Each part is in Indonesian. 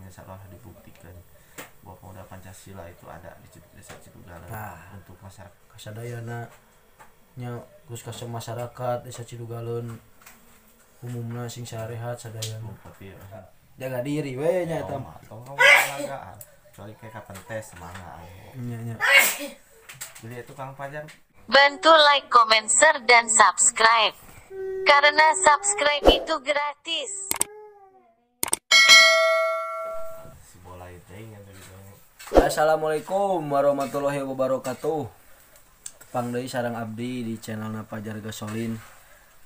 insya Allah dibuktikan bahwa pemuda Pancasila itu ada di desa Cidugalan untuk masyarakat kasadayana nya terus ka masyarakat desa Cidugalan umumna sing sarehat sadayana tapi jaga diri we nya eta tong olahragaan kecuali kayak kapan tes semangat nya jadi itu Kang Fajar bantu like, comment, share, dan subscribe karena subscribe itu gratis. si bola itu yang gitu. Assalamualaikum warahmatullahi wabarakatuh. Tepang deui sareng abdi di channelna Fajar Gasolin.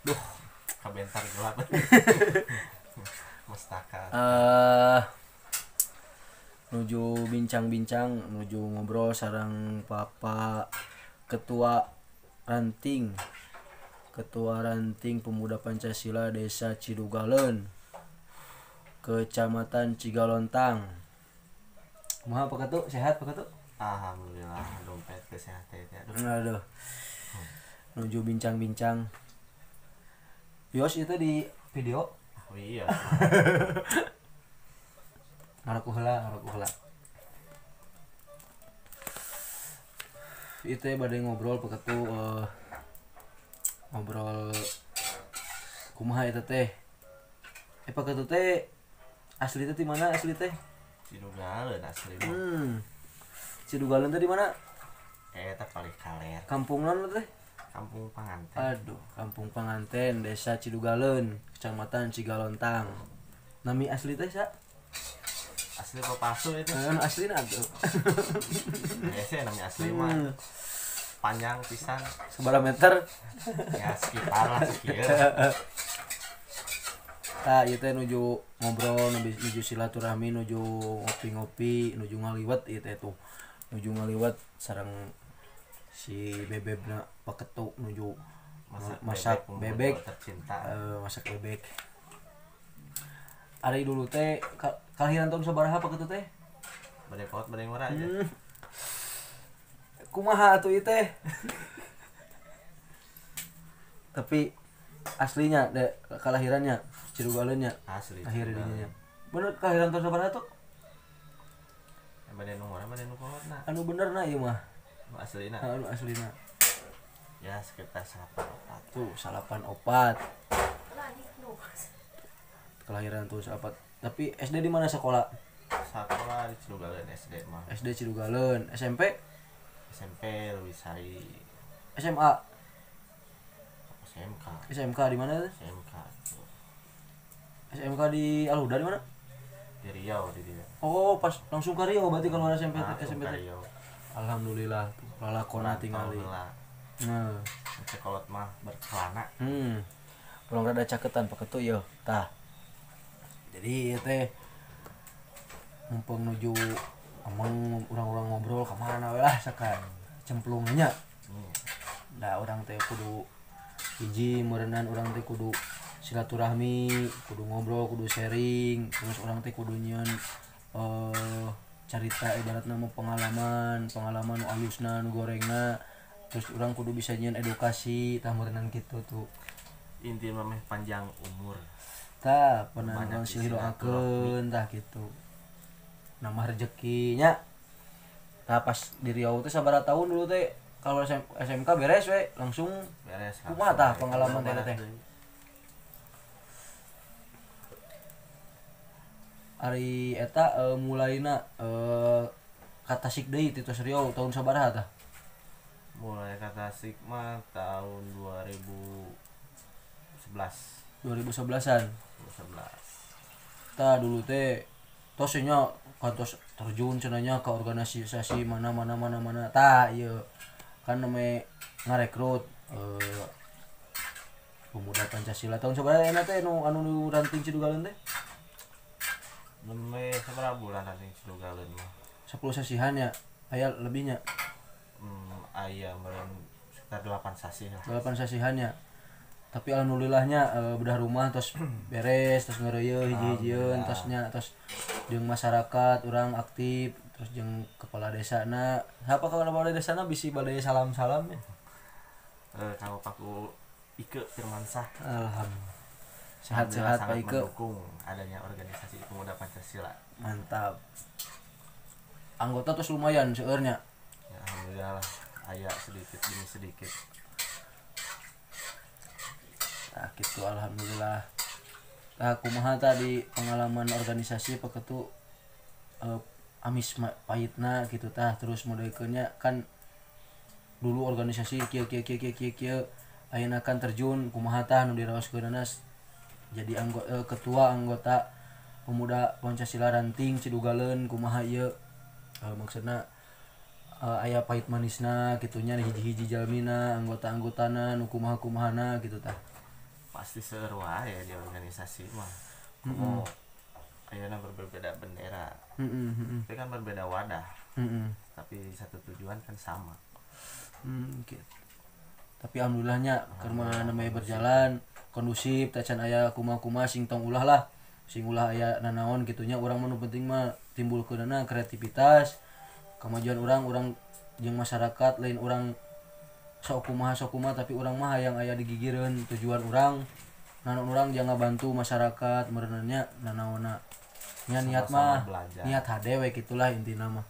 Duh, Kabentar gelap. Mustaka. Nuju bincang-bincang, nuju ngobrol sareng Papa Ketua Ranting Pemuda Pancasila Desa Cidugalan, Kecamatan Cigalontang. Kumaha Pak Ketu? Sehat Pak Ketu? Alhamdulillah dompet kesehatan ya. Aduh. Nuju bincang-bincang. Yos itu di video. Oh iya. Ngaraku heula. Itu badai ngobrol Pak Ketu ngobrol kumaha eta teh. Pak Ketu teh asli teh di mana asli teh? Cidugalan asli mah. Cidugalan teh di mana? Eta paling kaler. Kampung naon teh? Kampung Panganten. Aduh, Kampung Panganten, Desa Cidugalan, Kecamatan Cigalontang. Nami asli teh sa? Asli Papasu itu. Aslina tuh. Biasa namanya asli mah. Panjang pisan. Seberapa meter? Ya sekitar lah sekieu. Tah ieu teh nuju ngobrol, nuju silaturahmi, nuju ngopi-ngopi, nuju ngaliwat ieu teh tuh. Nuju ngaliwat sareng si bebebna Pak Ketu nuju masak bebek tercinta. Masak bebek. Ari dulu teh kalahiran tahun sabaraha Pak Ketu teh? Bade pot bade ngora aja. Kumaha atuh ieu teh? Tapi aslinya kalahirannya Cidugalannya Asli. lahir di dinya. Bener kelahiran tahun sabaraha tuh? Bade nu ngora bade nu kolotna. Anu benerna ieu mah. Aslina. Anu aslina. Ya sekitar 84. Tuh 84. Kelahiran tuh 84. Tapi SD di mana sekolah? Sekolah di Cidugalan SD mah. SD Cidugalan, SMP Lewisari. SMA SMK. SMK di mana tuh? SMK. SMK di Alhuda di mana? Di Riau di dia. Oh, pas langsung ke Riau berarti kalau ada SMP SMP teh. Riau. Alhamdulillah tuh lalakona tingali. Nah, Sekolot mah berkelana. Belum rada caketan Pak Ketu ya. Tah. Jadi ieu teh mumpung nuju emang orang-orang ngobrol ka mana we lah sakan cemplungnya. Da urang teh kudu hiji meureunnan urang teh kudu silaturahmi, kudu ngobrol, kudu sharing, terus urang teh kudu nyieun carita ibaratna mah pengalaman nu alusna nu gorengna, terus urang kudu bisa nyieun edukasi tah meureunnan kitu tuh. Inti mah panjang umur. Tah panangan silih doakeun tah kitu. Nambah rezekinya. Tah pas di Riau teh sabaraha tahun dulu teh kalau SMK beres we langsung Beres. kumaha tah pengalaman teh? Ari eta mulaina ka Tasik deui ti tos Riau tahun sabaraha tah? Mulai ka Tasik mah tahun 2011. 2011-an. 2011. Tah dulu teh tos nya kantos terjun cenanya ke organisasi mana. Tah ieu kan name ngarekrut pemuda Pancasila tahun sabaraha eta teh anu ranting Cidugalan teh? Neme seberapa bulan ranting Cidugalan mah? 10 sasihan ya, aya lebihnya. Aya meureun sekitar 8 sasi lah. 8 sasihannya. Tapi alhamdulillahnya bedah rumah terus beres, terus ngeureuyeun hiji-hijieun, terus jeung masyarakat urang aktif, terus jeung kepala desana. Siapa kepala desana bisi bade salam-salam ya? Kalau Paku Ike Firmansah. Alhamdulillah. Sehat-sehat Pak Ike. Mendukung adanya organisasi pemuda Pancasila Pancasila. Mantap. Anggota tuh lumayan seueurnya. Ya, alhamdulillah lah, aya sedikit demi sedikit. Nah gitu alhamdulillah. Nah kumaha tadi pengalaman organisasi paketu amis pahitna gitu tah, terus modelnya kan dulu organisasi kieu ayeuna kan terjun kumaha tah nu diraoskeunna jadi ketua anggota pemuda Pancasila Ranting Cidugaleun kumaha ieu maksudna aya pahit manisna gitunya hiji-hiji jalmina anggota-anggotana nu kumaha-kumahana gitu tah. Pasti seueur wae di organisasi mah. Ayeuna berbeda bendera. Tapi kan berbeda wadah. Tapi satu tujuan kan sama. Gitu. Tapi alhamdulillahnya karena namanya berjalan kondusif tacan aya kumaha-kumaha sing tong ulah lah. Sing ulah aya nanaon gitunya urang mah nu penting mah timbulkeunana kreativitas. Kemajuan urang jeung masyarakat lain urang sok kumaha tapi urang mah hayang aya digigireun tujuan urang. Naon urang jangan bantu masyarakat merenanya nanaonna. Nya niat mah niat hade we gitulah intina mah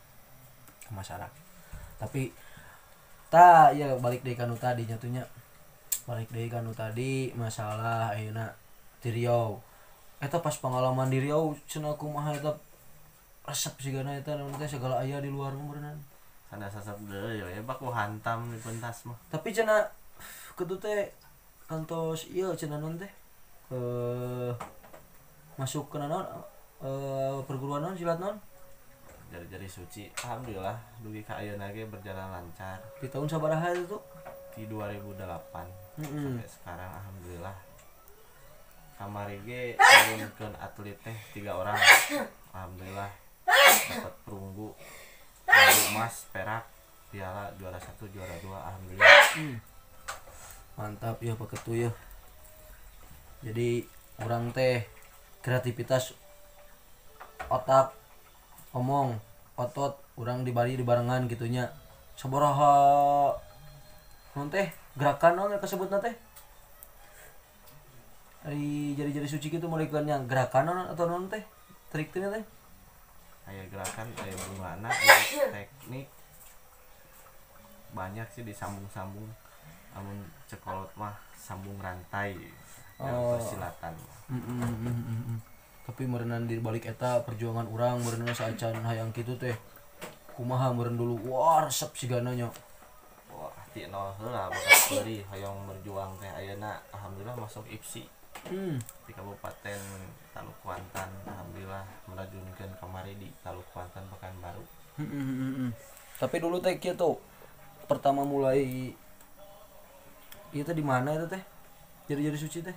ke masyarakat. Tapi ya balik deui kanu tadi nyatunya. Balik deui kanu tadi masalah ayeuna di Riau. Eta pas pengalaman di Riau cenah kumaha eta resep sigana eta naon teh segala aya di luar mah berenang. Sana sasap deui we baku hantam di pentas mah. Tapi cenah kitu teh kantos ieu cenah naon teh masuk ke naon perguruan naon silat naon? Jari-jari suci. Alhamdulillah dugi ka ayeuna ge berjalan lancar. Di tahun sabaraha itu tuh? Di 2008 sampai sekarang alhamdulillah. Kamari ge turunkeun atlet teh 3 orang. Alhamdulillah dapat perunggu, emas, perak, piala juara 1, juara 2 alhamdulillah. Mantap ya paketu ya. Jadi orang teh kreativitas otak omong otot orang dibari dibarengan gitunya sabaraha non teh gerakan non kesebutna teh ari jari-jari suci gitu moleknya gerakan non atau non teh trik teh teh aya gerakan aya bungana aya teknik banyak sih disambung-sambung namun cekolot mah sambung rantai persilatan. Tapi merenan di balik eta perjuangan urang merenan saacan hayang kitu teh kumaha meureun dulu wah resep sigana nya wah ti nol heula bakat peuli hayang berjuang teh ayeuna alhamdulillah masuk IPSI di Kabupaten Taluk Kuantan alhamdulillah merajunkeun kamari di Taluk Kuantan Pekanbaru. Tapi dulu teh kitu pertama mulai itu di mana itu teh jari-jari suci teh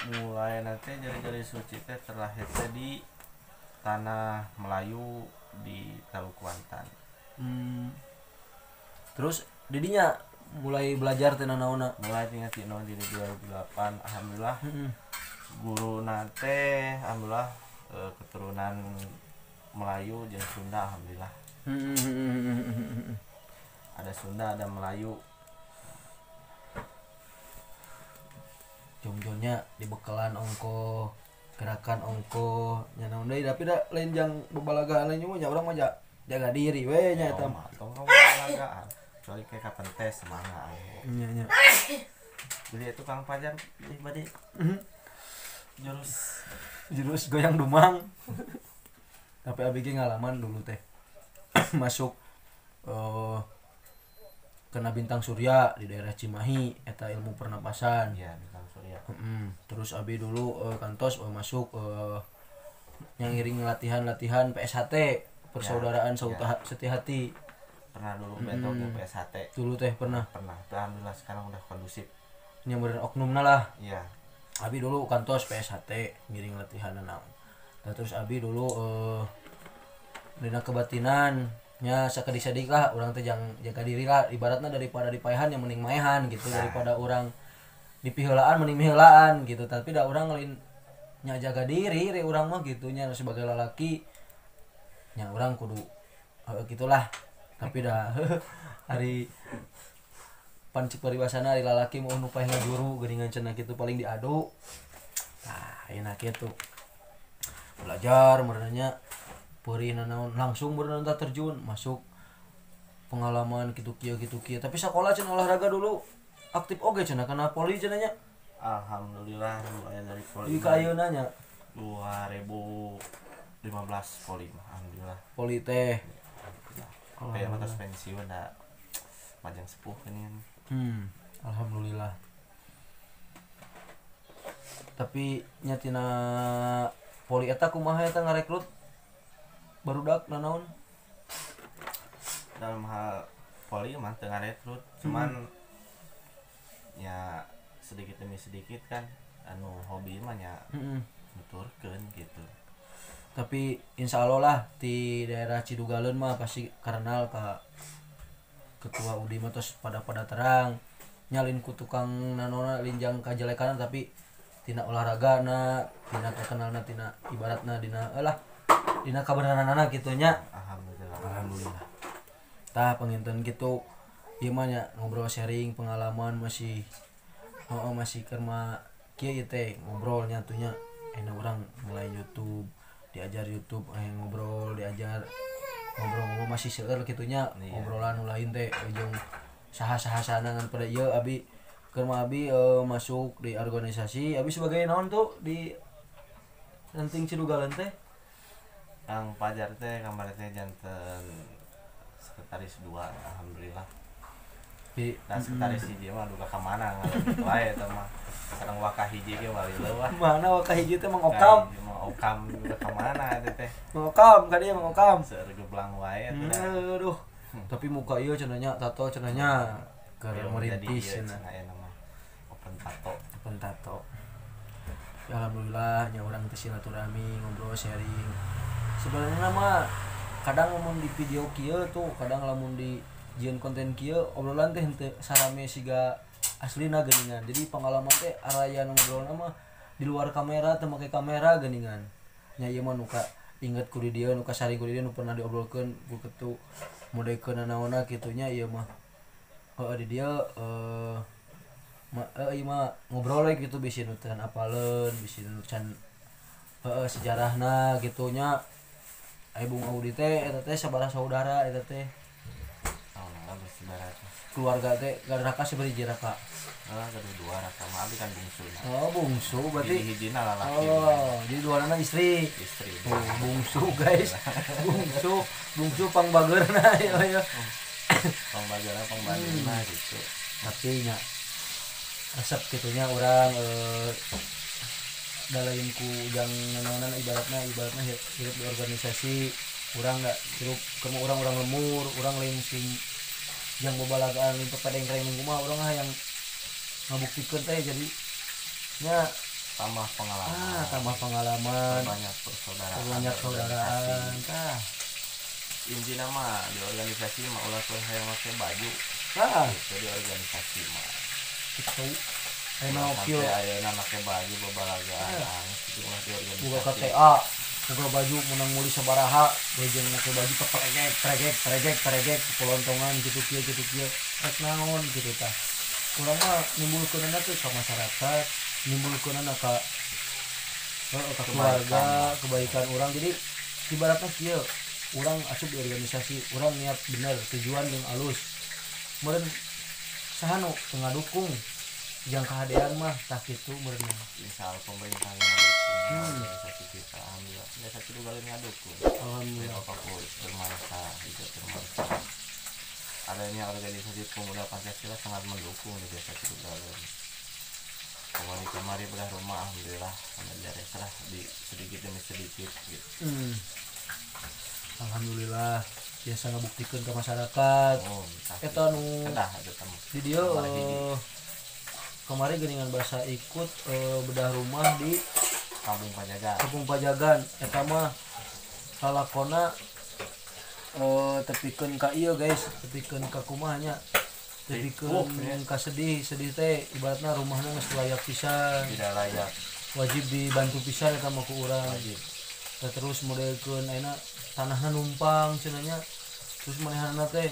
mulai nanti jari-jari suci teh terlahir teh di tanah Melayu di Taluk Kuantan. Terus didinya mulai belajar teh nanaonna mulai tinggal tino di 2008 alhamdulillah. Guru nate alhamdulillah keturunan Melayu jeung Sunda alhamdulillah. Ada Sunda ada Melayu. jongjonya dibekalan ongko gerakan ongko nya naon deui tapi da lain jang bebalagaan lain nya urang mah jaga diri we nya eta mah tong bebalagaan kecuali kayak kapan tes semangat nya jadi itu Kang Fajar bade jurus goyang dumang. Tapi abg ngalaman dulu teh masuk kena bintang surya di daerah Cimahi eta ilmu pernapasan ya bintang surya. Terus abi dulu kantos masuk yang ngiring latihan PSHT persaudaraan seti hati pernah dulu bentuk PSHT dulu teh pernah alhamdulillah sekarang udah kondusif nyamberin oknumna lah. iya Abi dulu kantos PSHT ngiring latihan naon terus abi dulu dina kebatinan nya sakadi-sadik lah urang teh jaga diri lah ibaratna daripada dipaehan yang mending maehan gitu daripada urang dipiheulaan mending miheulaan gitu tapi da urang lain nya jaga diri re urang mah gitu nya sebagai lalaki nya urang kudu gitulah tapi dah hari pancik paribasana ari lalaki mau nu paeh ngajuru geuningan cenah kitu paling diadu nah enak kitu belajar merenanya perih nanaon langsung berenang terjun masuk pengalaman gitu kia tapi sekolah cenah olahraga dulu aktif oge cenah karena poli cenahnya alhamdulillah lumayan dari di poli kayeuna nya 2015 poli mah alhamdulillah poli teh kayak atas pensiun dah majang sepuh ini alhamdulillah tapi nyatina poli eta kumaha eta ngarekrut barudak nanaon dalam hal poli mah tengah rekrut cuman ya sedikit demi sedikit kan anu hobi mah nya nuturkeun gitu tapi insya Allah lah di daerah Cidugaleun mah pasti karenal ka ketua UDI mah terus pada terang nyalin ku tukang nanona linjang kajelekan tapi tina olahraga na tina terkenalna tina ibaratna dina dina kabenaranana kitu nya alhamdulillah tah penginten gitu ieu mah nya ngobrol sharing pengalaman masih masih kerma kieu teh ngobrol nya atunya enak urang mulai YouTube diajar YouTube ngobrol diajar ngobrol masih seueur kitu nya ngobrolan nu lain teh jeung saha-saha sanangan pada ieu abi kerma abi masuk di organisasi abi sebagai naon tuh di Ranting Cidugaleun teh Kang Pajar teh kamari teh janten sekretaris 2 alhamdulillah di sekretaris hiji mah duka ka mana ngalih wae eta mah sareng wakah hiji ge wali leuwah mana wakah hiji teh Mang Okam Okam duka ka mana eta teh Mang Okam ka dieu Mang Okam seueur geblang wae eta aduh tapi muka ieu cenah nya tato cenah nya keur merintis cenah nama open tato ya alhamdulillah nya urang teh silaturahmi ngobrol sharing sebenarnya mah kadang lamun di video kieu tuh kadang lamun di jieun konten kieu obrolan teh henteu sarame siga aslina geuningan jadi pengalaman teh araya nu ngobrolna mah di luar kamera teu make kamera geuningan nya ieu mah nu ka inget ku di dieu nu ka saring ku di dieu nu pernah diobrolkeun ku ketu modekeun naonna kitu nya ieu mah di dieu ieu mah ngobrol we kitu bisi nu can apaleun bisi nu can sejarahna kitu nya aya Bung Audi teh eta teh sabaraha saudara eta teh keluarga teh garaka sabari raka kedua raka mah abi kan bungsu bungsu berarti hijina lalaki jadi duana istri bungsu guys bungsu pangbageurna ya pangbageurna gitu tapi nya resep kitunya orang dalain ku jang nanaonan ibaratna hidup di organisasi urang enggak hidup kemu orang lemur urang lain sing yang bobalagaan limpah pada yang kering minggu mah urang yang ngabuktikeun teh jadi nya tambah pengalaman banyak persaudaraan tah intina mah di organisasi mah ulah teu hayang make baju gitu di organisasi mah itu enak kieu ayeuna make baju babalagaan gitu mah di organisasi buka KTA buka baju menang muli sabaraha bejeng make baju pregek pelontongan gitu kieu rek naon gitu tah urang mah nimbulkeunna teh ka masyarakat nimbulkeunna ka keluarga kebaikan urang jadi ibaratna kieu urang asup di organisasi urang niat bener tujuan yang alus meureun saha nu ngadukung jang kahadean mah tah kitu meureun misal pemerintah ngadukung organisasi kita alhamdulillah biasa kitu balik ngadukung alhamdulillah fokus bermanfaat juga bermanfaat adanya organisasi pemuda Pancasila sangat mendukung di desa kitu balik kemari belah rumah alhamdulillah menjadi serah di sedikit demi sedikit gitu alhamdulillah biasa ngabuktikeun ke masyarakat eta nu di dieu kemarin geuningan bahasa ikut bedah rumah di Kampung Pajagan eta mah lalakona tepikeun ka ieu guys tepikeun ka kumaha nya tepikeun ka sedih teh ibaratna rumahna geus layak pisan tidak layak wajib dibantu pisan eta mah ku urang terus modelkeun ayeuna tanahna numpang cenah nya terus manehanna teh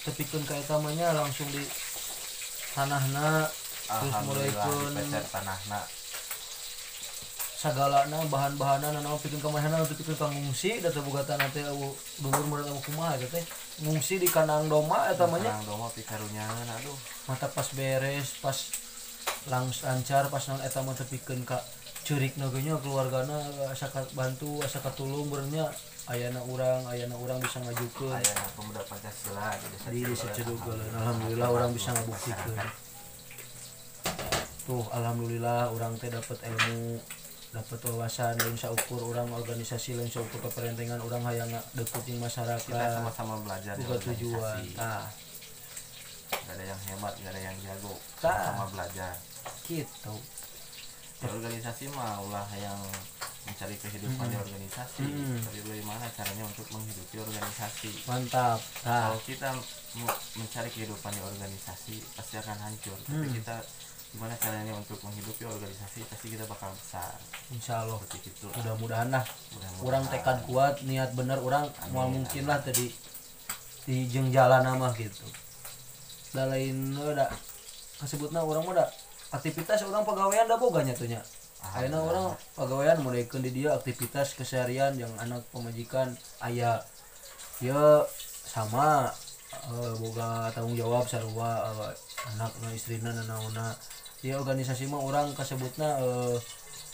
tepikeun ka eta mah nya langsung di tanahna terus modelkeun peser tanahna sagalana bahan-bahanan naon pikeun ka manehna untuk pikeun ka ngungsi da teu boga tanah teh dulur meureun kumaha eta teh ngungsi di kandang doma eta mah nya kandang doma pikarunyangan aduh mata pas beres pas lancar pas naon eta mah teu pikeun ka ceurikna ge nya keluargana asa bantu asa katulung beurnya ayana urang bisa ngajukeun aya pemuda Pancasila di desa Cedugeun alhamdulillah urang bisa ngabuktikeun tuh alhamdulillah urang teh dapat ilmu dapat wawasan lain saukur urang organisasi lain saukur peperentengan urang hayang deket jeung masyarakat kita sama-sama belajar juga tujuan tah gak ada yang hebat gak ada yang jago Tah. sama belajar gitu di organisasi mah ulah yang mencari kehidupan di organisasi tapi bagaimana caranya untuk menghidupi organisasi mantap kalau kita mencari kehidupan di organisasi pasti akan hancur tapi kita gimana caranya untuk menghidupi organisasi pasti kita bakal besar insyaallah seperti itu mudah-mudahan lah mudah-mudahan. urang tekad kuat niat bener urang mau mungkin lah tadi di jeung jalan mah gitu da lain da kasebutna urang mah da aktivitas urang pegawaian da boga nya tuh nya ayeuna urang pegawaian mulaikeun di dieu aktivitas keseharian yang anak pemajikan aya ieu sama boga tanggung jawab sarua anakna istrina nanaonna ieu organisasi mah urang kasebutna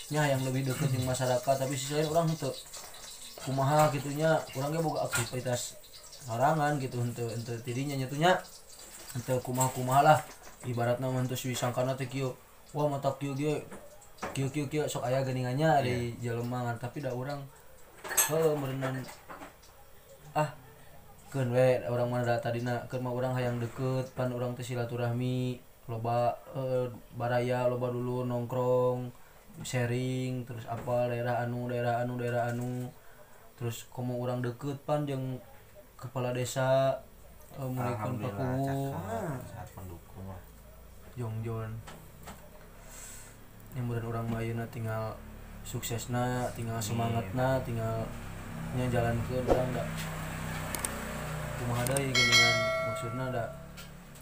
nya yang lebih dekat dengan masyarakat tapi sisi lain orang henteu kumaha gitunya urang ge boga aktivitas sorangan gitu henteu tidinya nya tuh nya henteu kumaha lah ibaratna mah henteu wisangkana teh kieu wah mata kieu ge kieu sok aya geuningannya di jelema tapi da urang meureun keun we urang mah da tadina keun mah urang hayang deket pan urang teh silaturahmi loba baraya loba dulu nongkrong sharing terus apa daerah anu terus komo urang deket pan jeung kepala desa mulikeun pakuwu sangat mendukung lah jongjon yang meureun urang mah ayeuna tinggal suksesna tinggal semangatna tinggal nya jalankeun urang da kumaha deui geuningan maksudna da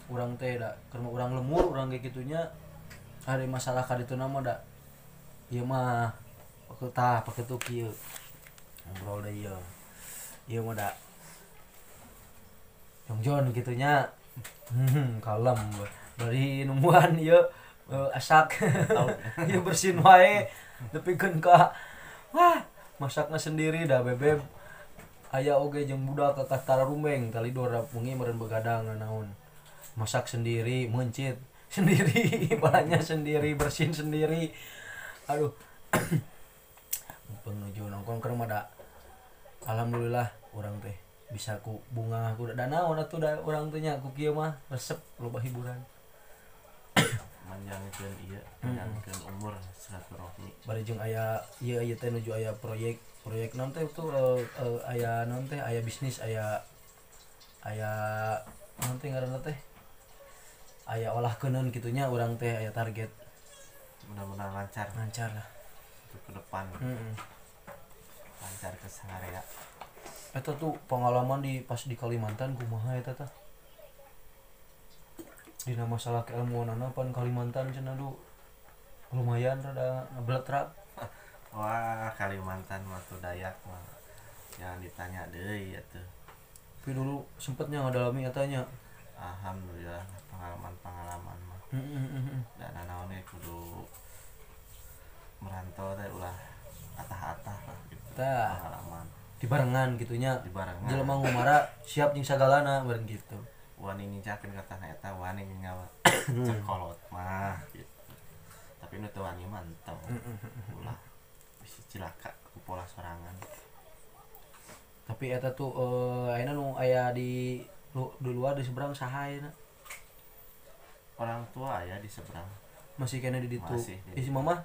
urang teh da keur urang lemur urang ge kitunya ada masalah ka ditu nama da ieu mah pakai tuh kieu ngobrol deui ieu mah da jongjon kitunya kalem bari numuan ieu asak ieu bersin wae tepikeun ka wah masakna sendiri da bebeb aya oge jeung budak ka Tararumbeng tali dora wengi meureun begadang naon masak sendiri mencit sendiri balanya sendiri bersin sendiri aduh penuju nongkrong ke rumah da alhamdulillah orang teh bisa ku bunga ku da naon atuh da urang teh nya ku kieu mah resep loba hiburan manjangkeun ieu manjangkeun umur silaturahmi bari jeung aya ieu teh nuju aya proyek naon teh tuh aya naon teh aya bisnis aya naon teh ngaranna teh aya olah keuneun kitunya urang teh aya target mudah-mudahan lancar lah untuk ke depan lancar ke sangarea eta tuh pengalaman pas di Kalimantan kumaha eta tah dina masalah keilmuanana pan Kalimantan cenah du lumayan rada ngebletrak wah Kalimantan mah tuh Dayak mah jangan ditanya deui atuh tapi dulu sempetnya ngadalami eta nya alhamdulillah pengalaman mah dan naon we kudu merantau teh ulah atah-atah lah gitu pengalaman dibarengan gitunya dibarengan jelema ngumara siap jeung sagalana beureun gitu wani nincakeun katana eta wani nyawa cekolot mah gitu tapi nu teu wani mah enteu ulah bisi cilaka ku pola sorangan tapi eta tuh ayeuna nu aya di luar di seberang saha ayeuna orang tua aya di seberang masih kena di ditu isi mama mama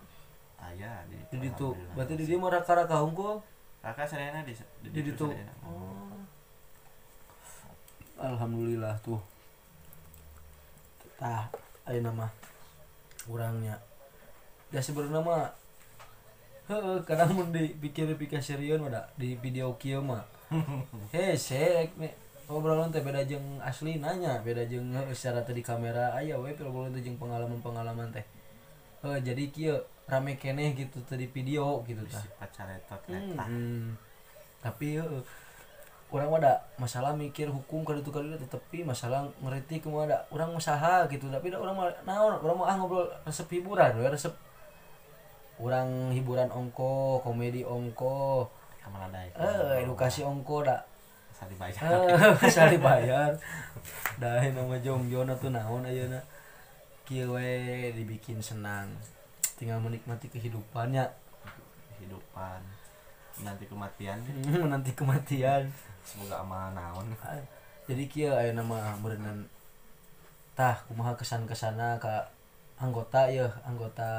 aya di ditu berarti di dieu mah raka-raka hungkul kakak sarena di ditu alhamdulillah tuh tah ayeuna mah urangnya da sebenarnya mah kadang mun dipikir-pikir serius mah di video kieu mah sek obrolan teh beda jeung asli nanya beda jeung secara teh di kamera aya we obrolan teh jeung pengalaman teh jadi kieu rame keneh gitu tadi video gitu tah. si pacaretot eta Tapi orang ada masalah mikir hukum kali itu kali tapi masalah ngerti kumaha ada orang usaha gitu tapi da orang mah naon orang mah ngobrol resep hiburan we resep orang hiburan ongko komedi ongko kamaladai edukasi ongko da asa dibayar bisa dibayar dah nama jongjona tuh naon ayeuna kieu we dibikin senang tinggal menikmati kehidupannya kehidupan nanti kematian nanti kematian. semoga amal naon Jadi kieu aya nama berenang tah kumaha kesan-kesana ka anggota ya anggota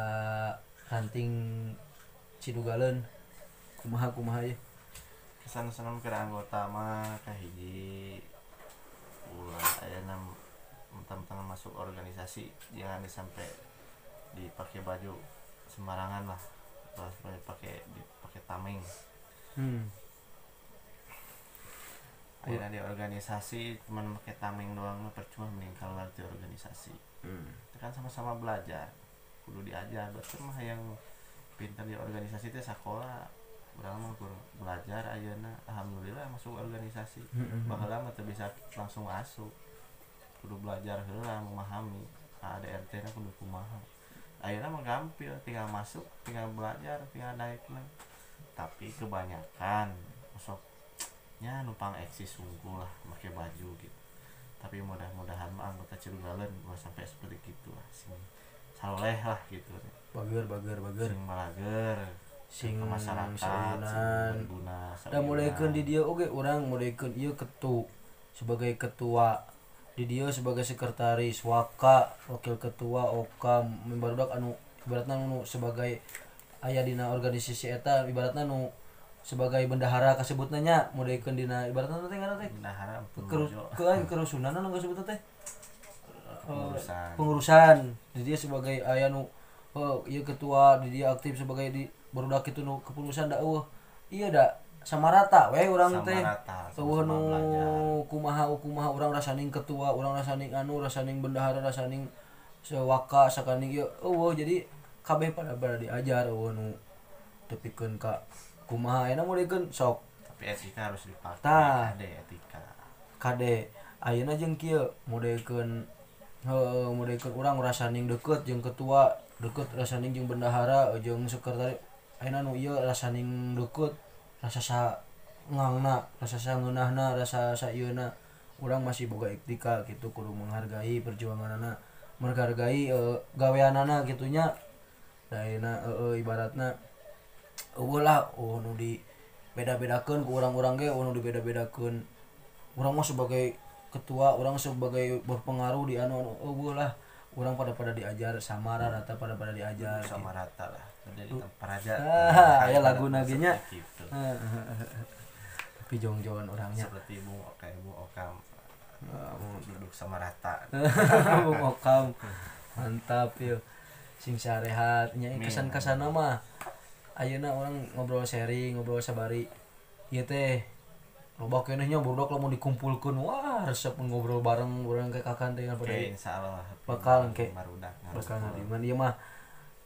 ranting Cidugaleun kumaha ya kesan-kesan ke anggota mah kahiji ulah aya mentang-mentang masuk organisasi jangan sampai dipakai baju sembarangan lah terus pakai tameng akhirnya di organisasi cuman pakai tameng doang mah percuma mending kalau di organisasi itu kan sama-sama belajar kudu diajar berarti mah yang pintar di organisasi itu sekolah urang mah belajar ayeuna alhamdulillah masuk organisasi baheula mah teu bisa langsung asup kudu belajar heula memahami ADRT na kudu kumaha ayeuna mah gampil tinggal masuk tinggal belajar tinggal naikna tapi kebanyakan sok nya numpang eksis sungguh lah pakai baju gitu tapi mudah-mudahan mah anggota Cidugaleun gak sampai seperti gitu lah sing saleh lah gitu bager sing malager sing ke masyarakat saunan berguna da mulaikeun di dieu oge urang mulaikeun ieu sebagai ketua di dieu sebagai sekretaris wakil ketua oka barudak anu ibaratna nu sebagai aya dina organisasi eta ibaratna nu sebagai bendahara kasebutna nya mulaikeun dina ibaratna teh ngaran teh bendahara kerusunan anu kasebutna teh pengurusan di dia sebagai aya nu ieu ketua di dia aktif sebagai di barudak kitu nu kepengurusan da ieu da samarata we urang teh nu kumaha urang rasaning ketua urang rasaning rasaning bendahara rasaning sewaka sakaning ieu jadi kabeh pada diajar nu tepikeun ka kumaha ayeuna mulikeun sok tapi etika harus dipakai etika kade ayeuna jeung kieu mulikeun urang rasaning deukeut jeung ketua deukeut rasaning jeung bendahara jeung sekretaris ayeuna nu ieu rasaning deukeut rasa sa ngangna rasa sa ngeunahna rasa sa ieuna urang masih boga etika kitu kudu menghargai perjuanganna menghargai gaweanana gitunya da ayeuna ibaratna lah nu di beda-bedakeun ku urang-urang ge nu dibeda-bedakeun urang mah sebagai ketua urang sebagai berpengaruh di anu lah urang pada diajar samara rata pada diajar sama rata lah jadi peraja aya laguna ge nya tapi jong-jongan orangnya seperti Bung Okam duduk sama rata Bung Okam mantap ya sing sarehat nya kesan-kesana mah ayeuna orang ngobrol sharing ngobrol sabari ieu teh loba keneh nya budak lamun dikumpulkeun wah resep ngobrol bareng urang kayak kakan teh pada insyaallah bakal engke barudak bakal ngadiman ieu mah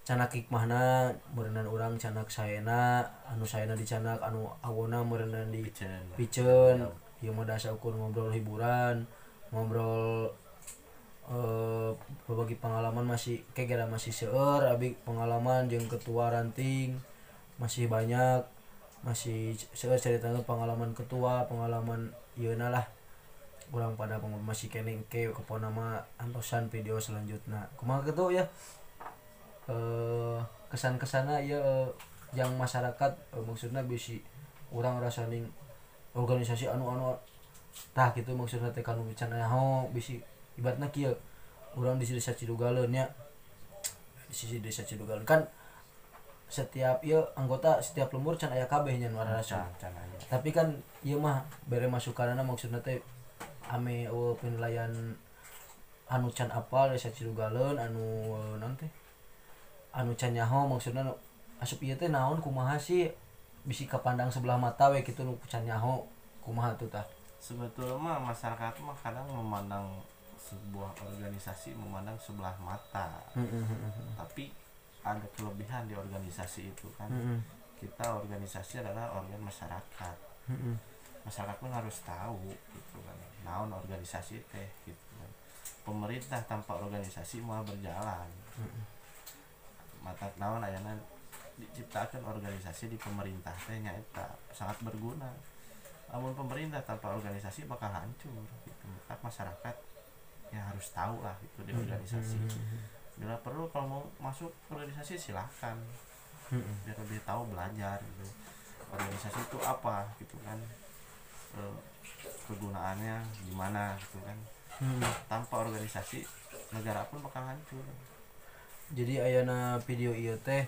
canak hikmahna meureunnan urang canak saena anu saena dicanak anu awona meureunnan di piceun ieu mah dasar ukur ngobrol hiburan ngobrol berbagi pengalaman masih kayak masih seueur abi pengalaman jeung ketua ranting masih banyak masih seueur caritakeun pengalaman ketua pengalaman ieuna lah urang pada masih keneh ke kepona mah antosan video selanjutnya kumaha kitu ya kesan-kesana ya yang masyarakat maksudnya bisi urang rasaning organisasi anu tah kitu maksudna teh kanu can nyaho bisi ibaratna kieu urang di desa Cidugaleun nya di sisi desa Cidugaleun kan setiap ieu anggota setiap lembur can aya kabeh nya nu rasa tapi kan ieu mah bere masukanana maksudna teh ame penilaian anu can apal desa Cidugaleun anu naon teh anu can nyaho maksudna asup ieu teh naon kumaha sih bisi kapandang sebelah mata we kitu nu can nyaho kumaha tuh tah sebetulnya mah masyarakat mah kadang memandang sebuah organisasi memandang sebelah mata tapi ada kelebihan di organisasi itu kan. Kita organisasi adalah organ masyarakat. Masyarakat pun harus tahu gitu kan, naon organisasi teh gitu kan. Pemerintah tanpa organisasi mau berjalan. Mata naon ayana diciptakan organisasi di pemerintah teh nyaeta sangat berguna. Namun pemerintah tanpa organisasi bakal hancur gitu. Maka masyarakat ya harus tahu lah itu di organisasi. Bila perlu kalau mau masuk organisasi silahkan, biar lebih tahu, belajar gitu organisasi itu apa gitu kan, kegunaannya gimana gitu kan. Tanpa organisasi negara pun bakal hancur. Jadi ayana video ieu teh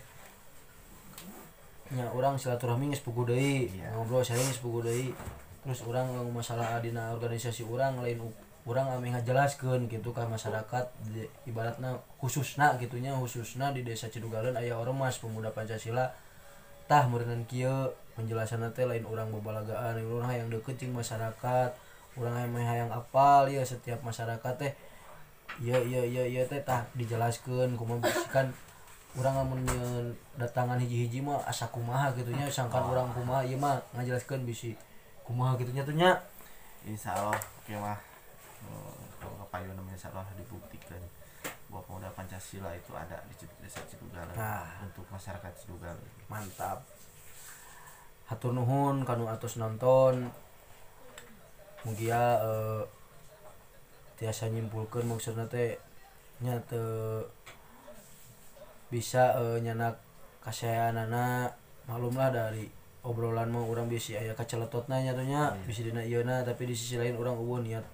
nya urang silaturahmi geus puguh deui, ngobrol sharing geus puguh deui. Terus urang masalah dina organisasi urang lain urang ame ngajelaskeun gitu ka masyarakat ibaratna khususna gitunya, khususna di Desa Cidugaleun aya ormas pemuda Pancasila. Tah meureunnan kieu penjelasanna teh lain urang babalagaan, urang hayang deukeut jeung masyarakat, urang hayang apal ya setiap masyarakat teh. Iya teh tah dijelaskeun kumaha bisikan urang lamun datangan hiji-hiji mah asa kumaha gitu nya, sangkan urang kumaha ieu mah ngajelaskeun bisi kumaha gitu nya teh nya. Insyaallah oke mah kalau payun namanya insyaallah dibuktikan bahwa pemuda Pancasila itu ada di Desa Cidugaleun untuk masyarakat Cidugaleun. Mantap. Hatur nuhun kanu atos nonton. Mugia tiasa nyimpulkeun maksudna teh nya teu bisa nyanak kasayanana. Maklumlah dari obrolan mah urang bisi aya kaceletotna nya tuh nya, bisi dina ieuna, tapi di sisi lain urang eueuh niat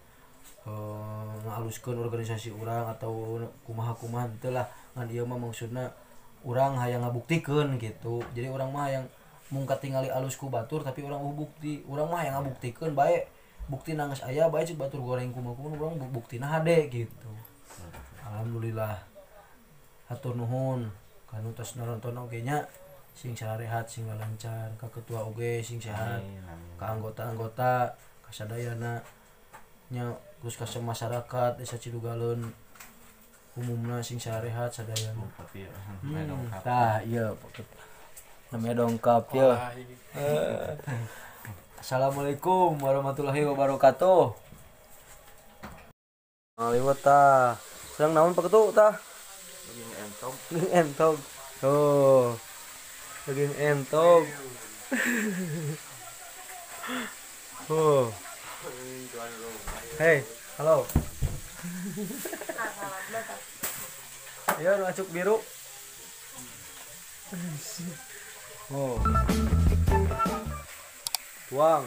ngahaluskeun organisasi urang atau kumaha-kumaha teu lah. Ngan ieu mah maksudna urang hayang ngabuktikeun gitu. Jadi urang mah hayang mung katingali alus ku batur tapi urang bukti. Urang mah hayang ngabuktikeun bae bukti nangis aya bae cik batur goreng kumaha-kumaha urang buktina hade gitu. Alhamdulillah. Hatur nuhun kanu tos nonton oge nya, sing sarehat sing lancar, ka ketua oge sing sehat, ka anggota-anggota, ka sadayana nya terus ka masyarakat Desa Cidugaleun umumna sing sarehat sadayana. Tah ieu namanya dongkap ya. Assalamualaikum warahmatullahi wabarakatuh. Aliwat tah. Sedang naon Pak Ketu tah? Daging entog. Tuh. Daging entog. Oh. Hey, halo. Ayo nu acuk biru. Oh. Tuang.